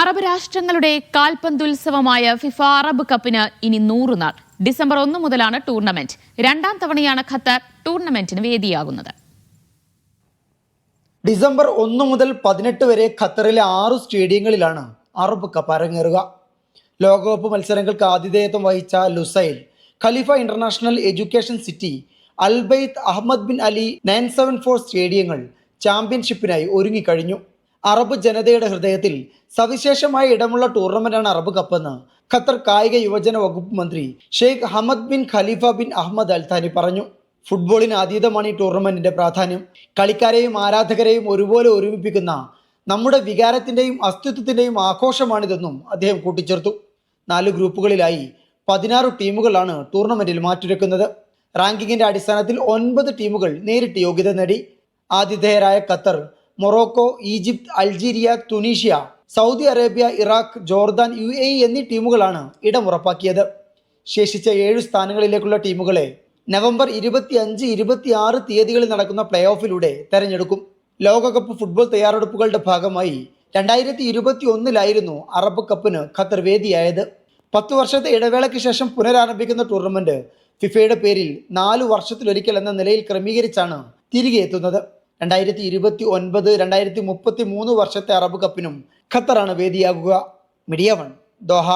Arab രാഷ്ട്രങ്ങളുടെ കാൽപന്തുത്സവമായ FIFA Arab കപ്പിന് ഇനി 100 നാൾ. ഡിസംബർ 1 മുതലാണ് ടൂർണമെന്റ്. രണ്ടാം തവണയാണ് ഖത്തർ ടൂർണമെന്റിന് വേദിയാകുന്നത്. ഡിസംബർ 1 മുതൽ 18 വരെ ഖത്തറിലെ 6 സ്റ്റേഡിയങ്ങളിലാണ് അറബ് കപ്പ് അരങ്ങേറുക. ലോകകപ്പ് മത്സരങ്ങൾക്ക് ആതിഥേയത്വം വഹിച്ച Lusail, Khalifa international education city, Al Bayt, Ahmad bin Ali 974 സ്റ്റേഡിയങ്ങൾ ചാമ്പ്യൻഷിപ്പിനായി ഒരുങ്ങിക്കഴിഞ്ഞു. അറബ് ജനതയുടെ ഹൃദയത്തിൽ സവിശേഷമായ ഇടമുള്ള ടൂർണമെന്റാണ് അറബ് കപ്പെന്ന് ഖത്തർ കായിക യുവജന വകുപ്പ് മന്ത്രി Sheikh Hamad bin Khalifa bin Ahmed Al Thani പറഞ്ഞു. ഫുട്ബോളിന് അതീതമാണ് ഈ ടൂർണമെന്റിന്റെ പ്രാധാന്യം. കളിക്കാരെയും ആരാധകരെയും ഒരുപോലെ ഒരുമിപ്പിക്കുന്ന നമ്മുടെ വികാരത്തിന്റെയും അസ്തിത്വത്തിന്റെയും ആഘോഷമാണിതെന്നും അദ്ദേഹം കൂട്ടിച്ചേർത്തു. 4 ഗ്രൂപ്പുകളിലായി 16 ടീമുകളാണ് ടൂർണമെന്റിൽ മാറ്റുരയ്ക്കുന്നത്. റാങ്കിങ്ങിന്റെ അടിസ്ഥാനത്തിൽ 9 ടീമുകൾ നേരിട്ട് യോഗ്യത നേടി. ആതിഥേയരായ Qatar, Morocco, Egypt, Algeria, Tunisia, Saudi Arabia, Iraq, Jordan, UAE എന്നീ ടീമുകളാണ് ഇടമുറപ്പാക്കിയത്. ശേഷിച്ച 7 സ്ഥാനങ്ങളിലേക്കുള്ള ടീമുകളെ നവംബർ 25, 26 തീയതികളിൽ നടക്കുന്ന പ്ലേ ഓഫിലൂടെ തെരഞ്ഞെടുക്കും. ലോകകപ്പ് ഫുട്ബോൾ തയ്യാറെടുപ്പുകളുടെ ഭാഗമായി 2021 അറബ് കപ്പിന് ഖത്തർ വേദിയായത്. 10 വർഷത്തെ ഇടവേളയ്ക്ക് ശേഷം പുനരാരംഭിക്കുന്ന ടൂർണമെന്റ് ഫിഫയുടെ പേരിൽ 4 വർഷത്തിലൊരിക്കൽ എന്ന നിലയിൽ ക്രമീകരിച്ചാണ് തിരികെ എത്തുന്നത്. 2029, 2033 വർഷത്തെ അറബ് കപ്പിനും ഖത്തറാണ് വേദിയാകുക. Media 1, Doha.